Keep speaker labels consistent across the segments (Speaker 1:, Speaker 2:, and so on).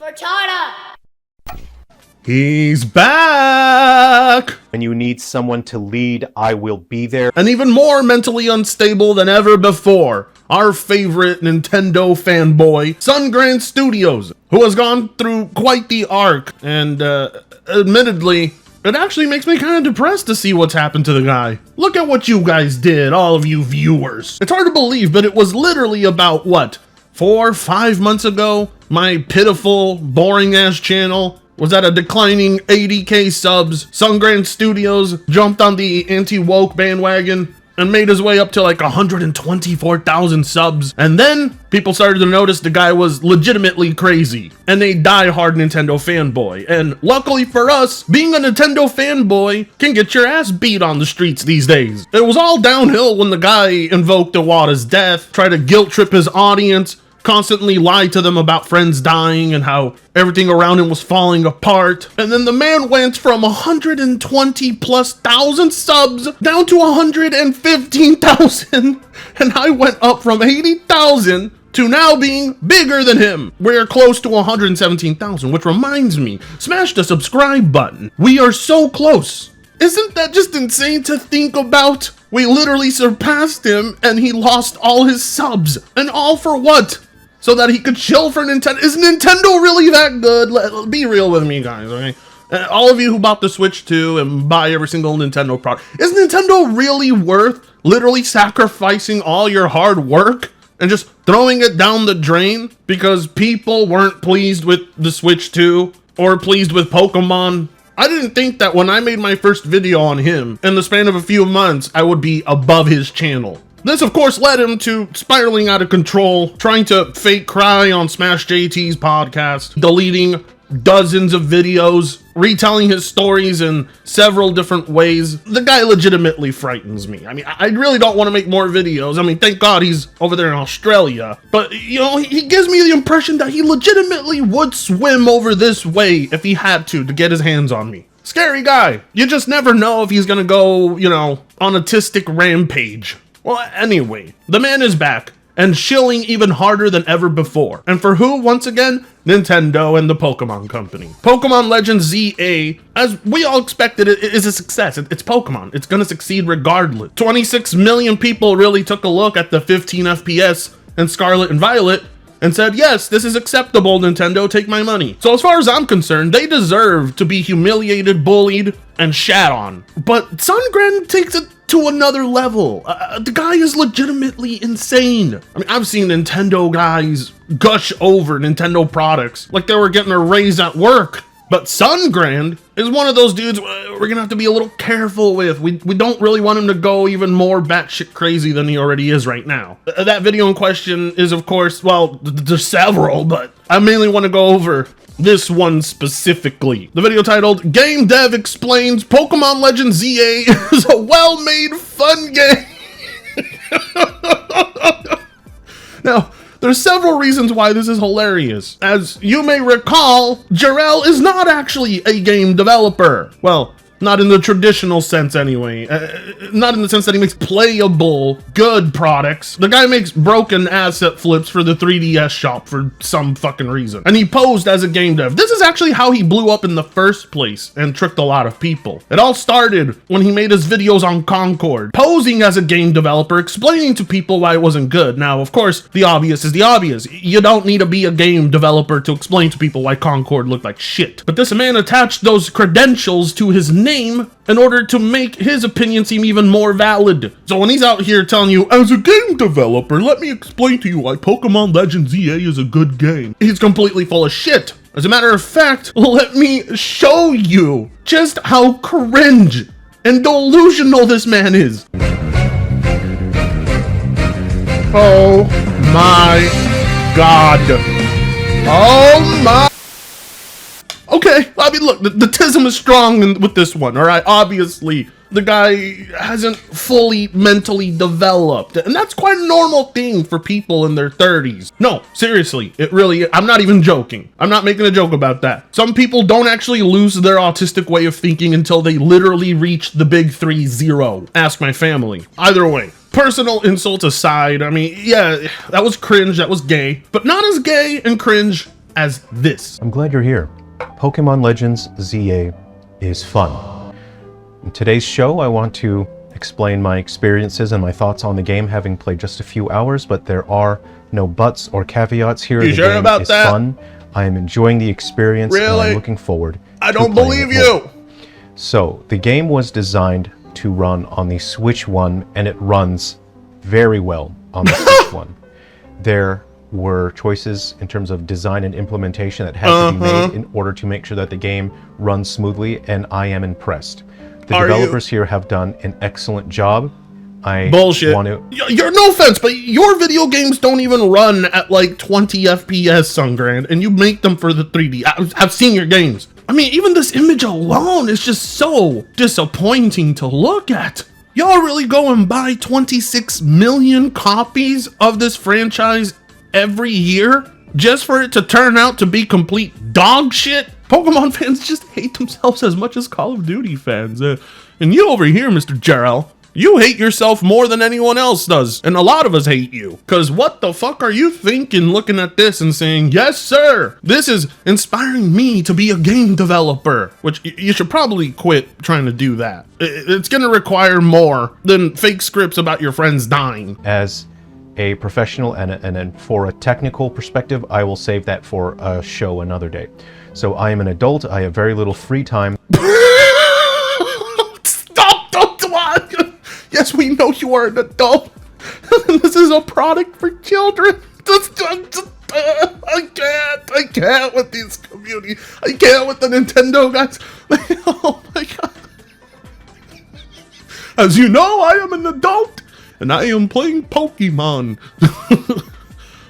Speaker 1: Cortana!
Speaker 2: He's back!
Speaker 3: When you need someone to lead, I will be there.
Speaker 2: And even more mentally unstable than ever before, our favorite Nintendo fanboy, Sungrand Studios, who has gone through quite the arc, and admittedly, it actually makes me kind of depressed to see what's happened to the guy. Look at what you guys did, all of you viewers. It's hard to believe, but it was literally about, what, 4 or 5 months ago? My pitiful, boring-ass channel was at a declining 80k subs. Sungrand Studios jumped on the anti-woke bandwagon and made his way up to like 124,000 subs. And then people started to notice the guy was legitimately crazy and a die-hard Nintendo fanboy. And luckily for us, being a Nintendo fanboy can get your ass beat on the streets these days. It was all downhill when the guy invoked Iwata's death, tried to guilt trip his audience, constantly lied to them about friends dying and how everything around him was falling apart. And then the man went from 120,000+ subs down to 115,000. And I went up from 80,000 to now being bigger than him. We're close to 117,000, which reminds me, smash the subscribe button. We are so close. Isn't that just insane to think about? We literally surpassed him and he lost all his subs. And all for what? So that he could chill for Nintendo. Is Nintendo really that good? Be real with me, guys, okay? All of you who bought the Switch 2 and buy every single Nintendo product, is Nintendo really worth literally sacrificing all your hard work and just throwing it down the drain because people weren't pleased with the Switch 2 or pleased with Pokemon? I didn't think that when I made my first video on him, in the span of a few months, I would be above his channel. This, of course, led him to spiraling out of control, trying to fake cry on Smash JT's podcast, deleting dozens of videos, retelling his stories in several different ways. The guy legitimately frightens me. I mean, I really don't want to make more videos. I mean, thank God he's over there in Australia. But, you know, he gives me the impression that he legitimately would swim over this way if he had to get his hands on me. Scary guy. You just never know if he's gonna go, you know, on a autistic rampage. Well, anyway, the man is back and shilling even harder than ever before. And for who, once again? Nintendo and the Pokemon Company. Pokemon Legends ZA, as we all expected, it is a success. It's Pokemon. It's gonna succeed regardless. 26 million people really took a look at the 15 FPS in Scarlet and Violet and said, yes, this is acceptable, Nintendo, take my money. So as far as I'm concerned, they deserve to be humiliated, bullied, and shat on. But Sungrand takes it to another level. The guy is legitimately insane. I mean, I've seen Nintendo guys gush over Nintendo products like they were getting a raise at work. But Sungrand is one of those dudes we're gonna have to be a little careful with. We don't really want him to go even more batshit crazy than he already is right now. That video in question is, of course, well, there's several, but I mainly want to go over this one specifically. The video titled, Game Dev Explains Pokemon Legends ZA is a well-made fun game. Now, there's several reasons why this is hilarious. As you may recall, Jarrell is not actually a game developer. Well, not in the traditional sense anyway. Not in the sense that he makes playable, good products. The guy makes broken asset flips for the 3DS shop for some fucking reason. And he posed as a game dev. This is actually how he blew up in the first place and tricked a lot of people. It all started when he made his videos on Concord, posing as a game developer, explaining to people why it wasn't good. Now, of course, the obvious is the obvious. You don't need to be a game developer to explain to people why Concord looked like shit. But this man attached those credentials to his name in order to make his opinion seem even more valid. So when he's out here telling you, as a game developer, let me explain to you why Pokemon Legends ZA is a good game, he's completely full of shit. As a matter of fact, let me show you just how cringe and delusional this man is. Oh my God. Oh my. Okay, I mean, look, the tism is strong with this one, all right? Obviously, the guy hasn't fully mentally developed, and that's quite a normal thing for people in their 30s. No, seriously, it really, I'm not even joking. I'm not making a joke about that. Some people don't actually lose their autistic way of thinking until they literally reach the big 3-0. Ask my family. Either way. Personal insults aside, I mean, yeah, that was cringe, that was gay, but not as gay and cringe as this.
Speaker 3: I'm glad you're here. Pokemon Legends ZA is fun. In today's show, I want to explain my experiences and my thoughts on the game, having played just a few hours, but there are no buts or caveats here.
Speaker 2: You
Speaker 3: the
Speaker 2: sure
Speaker 3: game
Speaker 2: about
Speaker 3: is
Speaker 2: that?
Speaker 3: fun. I am enjoying the experience, and
Speaker 2: Really?
Speaker 3: I'm looking forward.
Speaker 2: I don't believe you.
Speaker 3: So, the game was designed to run on the Switch One, and it runs very well on the Switch One. There were choices in terms of design and implementation that had to be made in order to make sure that the game runs smoothly, and I am impressed. The developers here have done an excellent job.
Speaker 2: Bullshit. You're no offense, but your video games don't even run at like 20 FPS, Sungrand, and you make them for the 3D. I've seen your games. I mean, even this image alone is just so disappointing to look at. Y'all really go and buy 26 million copies of this franchise every year just for it to turn out to be complete dog shit? Pokemon fans just hate themselves as much as Call of Duty fans. And you over here, Mr. Jarrell, you hate yourself more than anyone else does. And a lot of us hate you. Cause what the fuck are you thinking looking at this and saying, yes, sir, this is inspiring me to be a game developer? Which you should probably quit trying to do that. It's gonna require more than fake scripts about your friends dying.
Speaker 3: As a professional and for a technical perspective, I will save that for a show another day. So I am an adult. I have very little free time.
Speaker 2: Stop! Don't! Yes, we know you are an adult. This is a product for children. I can't with this community. I can't with the Nintendo guys. Oh my god. As you know, I am an adult, and I am playing Pokemon.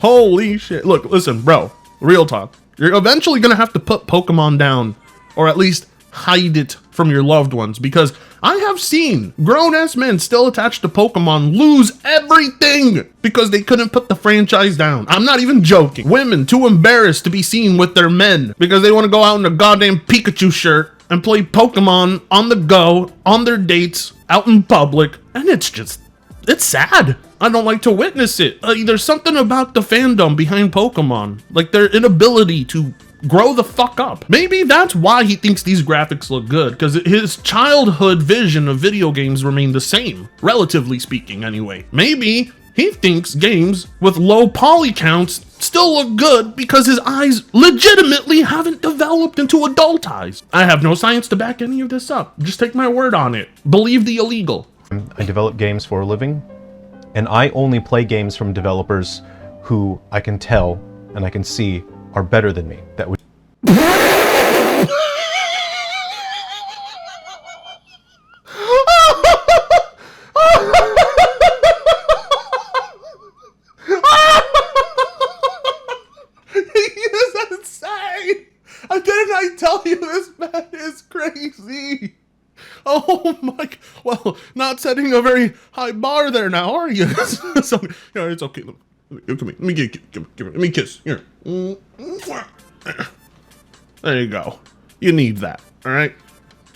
Speaker 2: Holy shit. Look, listen, bro. Real talk. You're eventually gonna have to put Pokemon down, or at least hide it from your loved ones, because I have seen grown-ass men still attached to Pokemon lose everything because they couldn't put the franchise down. I'm not even joking. Women too embarrassed to be seen with their men because they want to go out in a goddamn Pikachu shirt and play Pokemon on the go, on their dates, out in public, and it's sad. I don't like to witness it. There's something about the fandom behind Pokemon, like their inability to grow the fuck up. Maybe that's why he thinks these graphics look good, because his childhood vision of video games remain the same, relatively speaking anyway. Maybe he thinks games with low poly counts still look good because his eyes legitimately haven't developed into adult eyes. I have no science to back any of this up. Just take my word on it. Believe the illegal.
Speaker 3: I develop games for a living, and I only play games from developers who I can tell and I can see are better than me. That would
Speaker 2: He is insane. Didn't I tell you this man is crazy? Oh my! Well, not setting a very high bar there now, are you? So, it's okay. Come here. Let me kiss. Here. There you go. You need that. All right.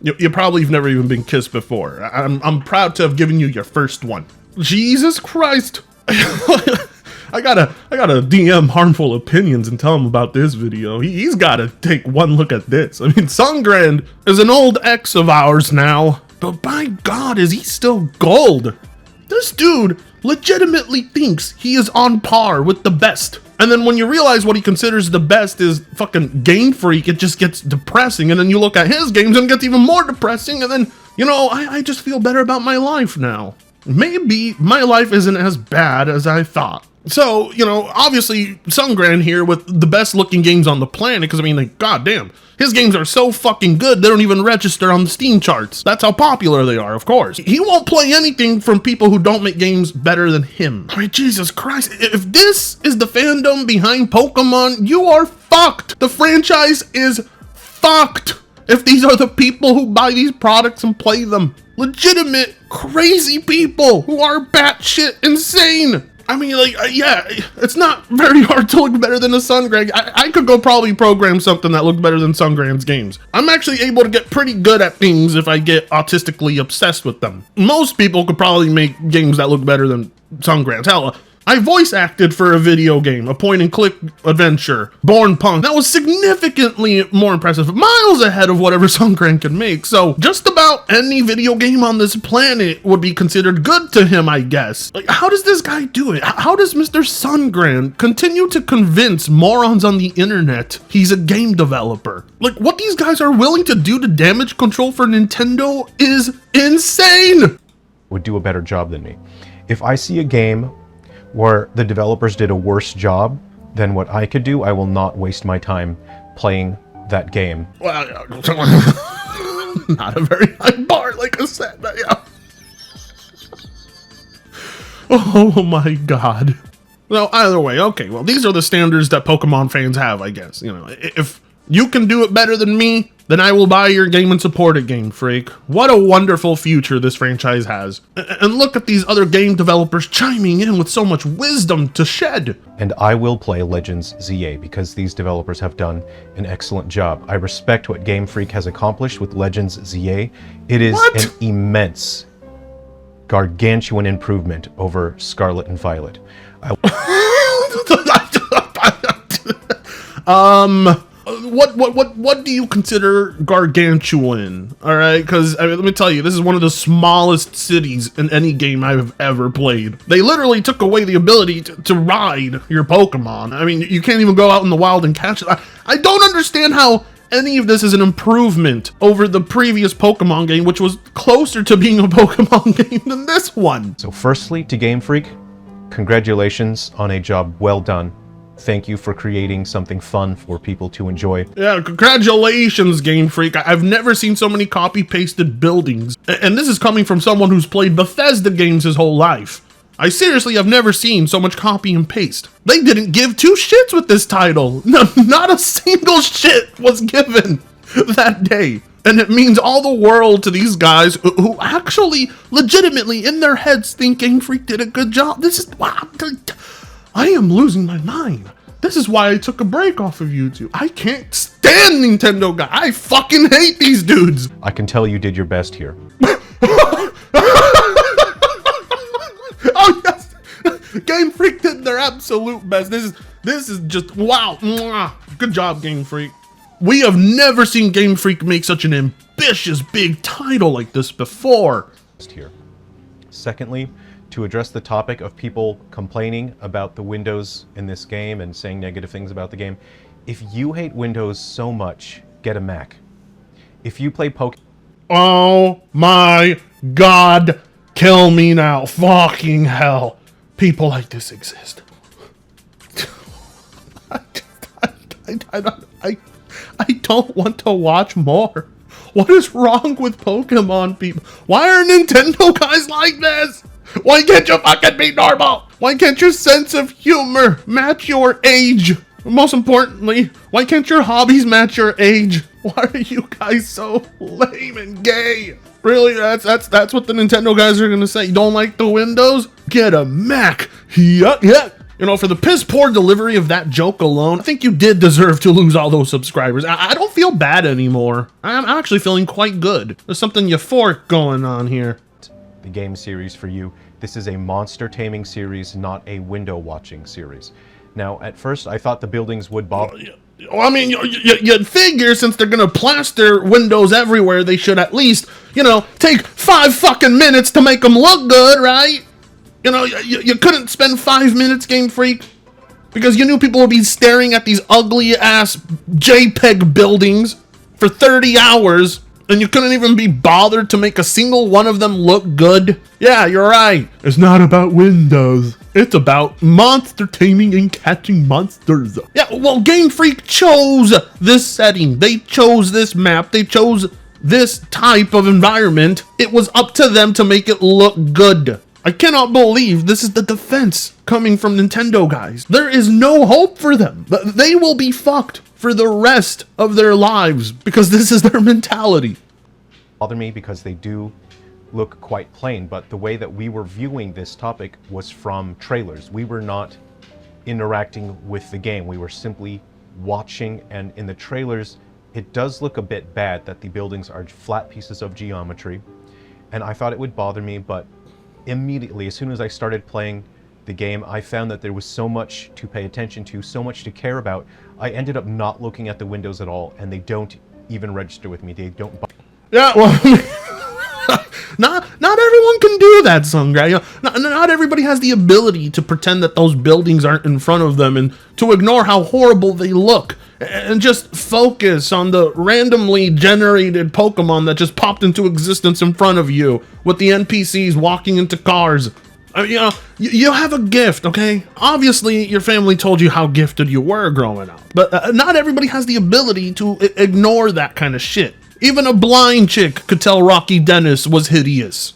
Speaker 2: You probably have never even been kissed before. I'm proud to have given you your first one. Jesus Christ! I gotta DM Harmful Opinions and tell him about this video. He's gotta take one look at this. I mean, Sungrand is an old ex of ours now, but by God, is he still gold? This dude legitimately thinks he is on par with the best. And then when you realize what he considers the best is fucking Game Freak, it just gets depressing. And then you look at his games and it gets even more depressing. And then, I just feel better about my life now. Maybe my life isn't as bad as I thought. So, obviously, Sungrand here with the best looking games on the planet, because, goddamn, his games are so fucking good, they don't even register on the Steam charts. That's how popular they are, of course. He won't play anything from people who don't make games better than him. I mean, Jesus Christ, if this is the fandom behind Pokemon, you are fucked. The franchise is fucked if these are the people who buy these products and play them. Legitimate, crazy people who are batshit insane. I mean, yeah, it's not very hard to look better than a Sungrand. I could go probably program something that looked better than Sungrand's games. I'm actually able to get pretty good at things if I get autistically obsessed with them. Most people could probably make games that look better than Sungrand's. Hell, I voice acted for a video game, a point-and-click adventure, Born Punk. That was significantly more impressive, miles ahead of whatever Sungran can make. So just about any video game on this planet would be considered good to him, I guess. Like, how does this guy do it? How does Mr. Sungran continue to convince morons on the internet he's a game developer? Like, what these guys are willing to do to damage control for Nintendo is insane!
Speaker 3: Would do a better job than me. If I see a game where the developers did a worse job than what I could do, I will not waste my time playing that game.
Speaker 2: Well, not a very high bar, like I said, but yeah. Oh my god. Well, either way, okay, well, these are the standards that Pokemon fans have, I guess. You know, if you can do it better than me, then I will buy your game and support it, Game Freak. What a wonderful future this franchise has. And look at these other game developers chiming in with so much wisdom to shed.
Speaker 3: And I will play Legends ZA because these developers have done an excellent job. I respect what Game Freak has accomplished with Legends ZA. It is an immense, gargantuan improvement over Scarlet and Violet.
Speaker 2: What do you consider gargantuan? All right, because let me tell you, this is one of the smallest cities in any game I've ever played. They literally took away the ability to ride your Pokemon. I mean, you can't even go out in the wild and catch it. I don't understand how any of this is an improvement over the previous Pokemon game, which was closer to being a Pokemon game than this one.
Speaker 3: So firstly, to Game Freak, congratulations on a job well done. Thank you for creating something fun for people to enjoy.
Speaker 2: Yeah, congratulations, Game Freak. I've never seen so many copy-pasted buildings. And this is coming from someone who's played Bethesda games his whole life. I seriously have never seen so much copy and paste. They didn't give two shits with this title. No, not a single shit was given that day. And it means all the world to these guys who actually, legitimately, in their heads think Game Freak did a good job. This is... wow. I am losing my mind. This is why I took a break off of YouTube. I can't stand Nintendo guys. I fucking hate these dudes.
Speaker 3: I can tell you did your best here.
Speaker 2: Oh yes, Game Freak did their absolute best. This is just wow. Good job, Game Freak. We have never seen Game Freak make such an ambitious big title like this before.
Speaker 3: Here. Secondly, to address the topic of people complaining about the Windows in this game and saying negative things about the game, if you hate Windows so much, get a Mac. If you play Pokemon...
Speaker 2: Oh my god, kill me now, fucking hell. People like this exist. I don't want to watch more. What is wrong with Pokemon people? Why are Nintendo guys like this? Why can't you fucking be normal? Why can't your sense of humor match your age? Most importantly, why can't your hobbies match your age? Why are you guys so lame and gay? Really, that's what the Nintendo guys are gonna say. You don't like the Windows? Get a Mac. Yeah. You know, for the piss poor delivery of that joke alone, I think you did deserve to lose all those subscribers. I don't feel bad anymore. I'm actually feeling quite good. There's something euphoric going on here.
Speaker 3: The game series for you. This is a monster taming series, not a window watching series. Now, at first, I thought the buildings would bother.
Speaker 2: Well, I mean, you'd figure since they're gonna plaster windows everywhere, they should at least, you know, take 5 fucking minutes to make them look good, right? You know, you couldn't spend 5 minutes, Game Freak, because you knew people would be staring at these ugly-ass JPEG buildings for 30 hours, and you couldn't even be bothered to make a single one of them look good. Yeah, you're right. It's not about Windows. It's about monster taming and catching monsters. Yeah, well, Game Freak chose this setting. They chose this map. They chose this type of environment. It was up to them to make it look good. I cannot believe this is the defense coming from Nintendo guys. There is no hope for them. They will be fucked for the rest of their lives because this is their mentality.
Speaker 3: Bother me because they do look quite plain, but the way that we were viewing this topic was from trailers. We were not interacting with the game. We were simply watching, and in the trailers, it does look a bit bad that the buildings are flat pieces of geometry, and I thought it would bother me, but immediately, as soon as I started playing the game, I found that there was so much to pay attention to, so much to care about. I ended up not looking at the windows at all, and they don't even register with me. They don't.
Speaker 2: Yeah, well, not everyone can do that, Sungray. You know, not everybody has the ability to pretend that those buildings aren't in front of them and to ignore how horrible they look and just focus on the randomly generated Pokemon that just popped into existence in front of you with the NPCs walking into cars. You know, you have a gift, okay? Obviously, your family told you how gifted you were growing up, but not everybody has the ability to ignore that kind of shit. Even a blind chick could tell Rocky Dennis was hideous.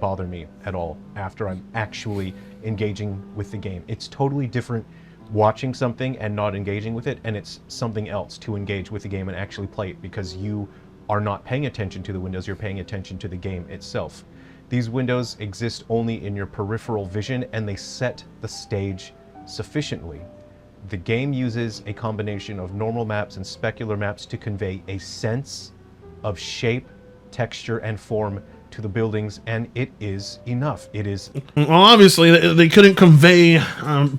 Speaker 3: Bother me at all after I'm actually engaging with the game. It's totally different watching something and not engaging with it, and it's something else to engage with the game and actually play it, because you are not paying attention to the windows, you're paying attention to the game itself. These windows exist only in your peripheral vision, and they set the stage sufficiently. The game uses a combination of normal maps and specular maps to convey a sense of shape, texture, and form to the buildings, and it is enough. It is...
Speaker 2: Well, obviously, they couldn't convey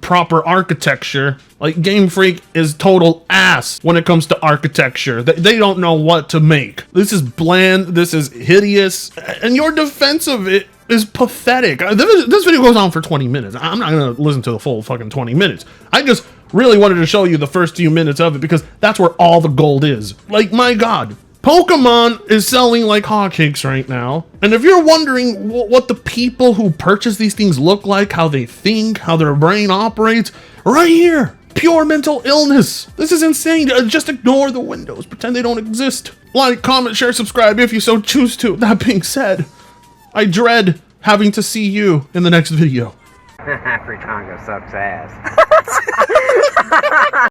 Speaker 2: proper architecture. Like, Game Freak is total ass when it comes to architecture. They don't know what to make. This is bland, this is hideous, and your defense of it is pathetic. This video goes on for 20 minutes. I'm not gonna listen to the full fucking 20 minutes. I just really wanted to show you the first few minutes of it because that's where all the gold is. Like, my God. Pokemon is selling like hotcakes right now. And if you're wondering what the people who purchase these things look like, how they think, how their brain operates, right here. Pure mental illness. This is insane. Just ignore the windows. Pretend they don't exist. Like, comment, share, subscribe if you so choose to. That being said, I dread having to see you in the next video.
Speaker 1: Fritongo sucks ass.